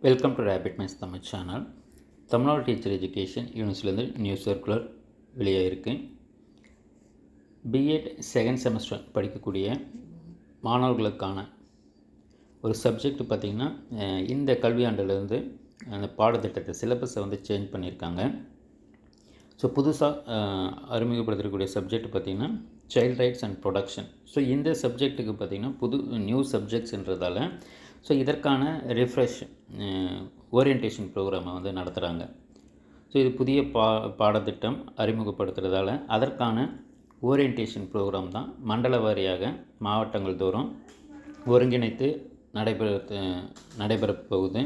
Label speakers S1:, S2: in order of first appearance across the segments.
S1: Welcome to rapid mice Tamil channel. Tamil Nadu teacher education யூனிவர்சிட்டிலேருந்து new circular வெளியாகிருக்கு. BEd second semester படிக்கக்கூடிய மாணவர்களுக்கான ஒரு சப்ஜெக்ட் பார்த்திங்கன்னா, இந்த கல்வியாண்டிலேருந்து அந்த பாடத்திட்டத்தை சிலபஸை சேஞ்ச் பண்ணியிருக்காங்க. ஸோ புதுசாக அறிமுகப்படுத்தக்கூடிய சப்ஜெக்ட் பார்த்திங்கன்னா child rights and protection. So இந்த சப்ஜெக்ட்டுக்கு பார்த்திங்கன்னா நியூ சப்ஜெக்ட்ஸ்ன்றதால ஸோ இதற்கான ரிஃப்ரெஷ் ஓரியன்டேஷன் ப்ரோக்ராமை நடத்துகிறாங்க. ஸோ இது புதிய பாடத்திட்டம் அறிமுகப்படுத்துகிறதால அதற்கான ஓரியன்டேஷன் ப்ரோக்ராம் தான் மண்டல வாரியாக மாவட்டங்கள் தோறும் ஒருங்கிணைத்து நடைபெறப் போகுது.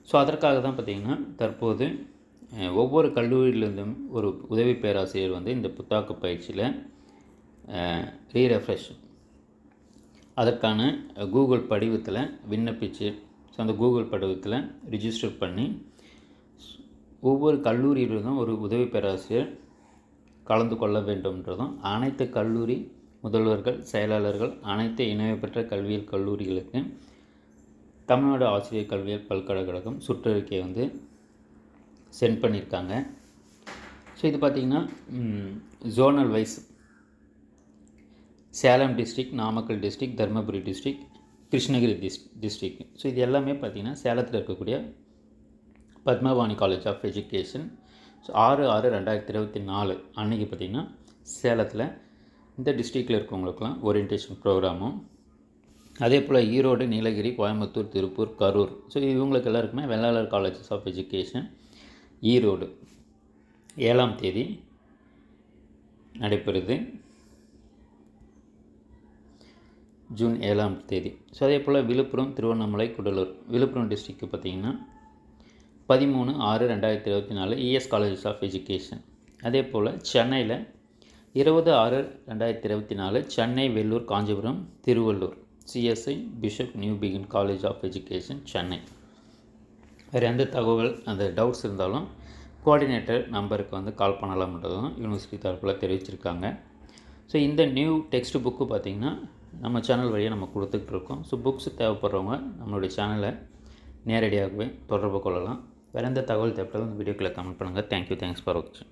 S1: ஸோ அதற்காக தான் பார்த்திங்கன்னா தற்போது ஒவ்வொரு கல்லூரியிலிருந்தும் ஒரு உதவி பேராசிரியர் இந்த புத்தாக்க பயிற்சியில் ரீரெஃப்ரெஷ் அதற்கான கூகுள் படிவத்தில் விண்ணப்பிச்சு, ஸோ அந்த கூகுள் படிவத்தில் ரிஜிஸ்டர் பண்ணி ஒவ்வொரு கல்லூரியிலிருந்தும் ஒரு உதவி பேராசிரியர் கலந்து கொள்ள வேண்டும்ன்றதும் அனைத்து கல்லூரி முதல்வர்கள், செயலாளர்கள், அனைத்து இணைவு பெற்ற கல்வியியல் கல்லூரிகளுக்கு தமிழ்நாடு ஆசிரியர் கல்வியியல் பல்கலைக்கழகம் சுற்றறிக்கையை சென்ட் பண்ணியிருக்காங்க. ஸோ இது பார்த்திங்கன்னா zonal wise Salem district, Namakkal district, Dharmapuri district, Krishnagiri district. So இது எல்லாமே பார்த்திங்கன்னா சேலத்தில் இருக்கக்கூடிய பத்மவாணி காலேஜ் ஆஃப் எஜுகேஷன் 6/6/2024 அன்றைக்கி பார்த்திங்கன்னா சேலத்தில் இந்த டிஸ்ட்ரிக்டில் இருக்கவங்களுக்கெல்லாம் ஓரியன்டேஷன் ப்ரோக்ராமும், அதே போல் ஈரோடு, நீலகிரி, கோயம்புத்தூர், திருப்பூர், கரூர், ஸோ இவங்களுக்கு எல்லாருக்குமே வெள்ளாளர் காலேஜஸ் ஆஃப் எஜுகேஷன் ஈரோடு 7ஆம் தேதி நடைபெறுது, ஜூன் 7ஆம் தேதி. ஸோ அதே போல் விழுப்புரம், திருவண்ணாமலை, கூடலூர், விழுப்புரம் டிஸ்ட்ரிக்ட்டு பார்த்திங்கன்னா 13/6/2024 இஎஸ் காலேஜஸ் ஆஃப் எஜுகேஷன். அதே போல் சென்னையில் 20/6/2024 Chennai, Vellore, Kanchipuram, Tiruvallur CSI bishop Newbigin college of education Chennai. வேறு எந்த தகவல் அந்த டவுட்ஸ் இருந்தாலும் கோஆர்டினேட்டர் நம்பருக்கு கால் பண்ணலாம்ன்றதும் யூனிவர்சிட்டி தரப்பில் தெரிவிச்சிருக்காங்க. ஸோ இந்த நியூ டெக்ஸ்ட் புக்கு பார்த்திங்கன்னா நம்ம சேனல் வழியாக நம்ம கொடுத்துட்ருக்கோம். ஸோ புக்ஸ் தேவைப்படுறவங்க நம்மளுடைய சேனலை நேரடியாகவே தொடர்பு கொள்ளலாம். வேறு எந்த தகவல் தேவைப்பட்டாலும் இந்த வீடியோக்குள்ளே கமெண்ட் பண்ணுங்கள். தேங்க்யூ, தேங்க்ஸ் ஃபார் வாட்சிங்.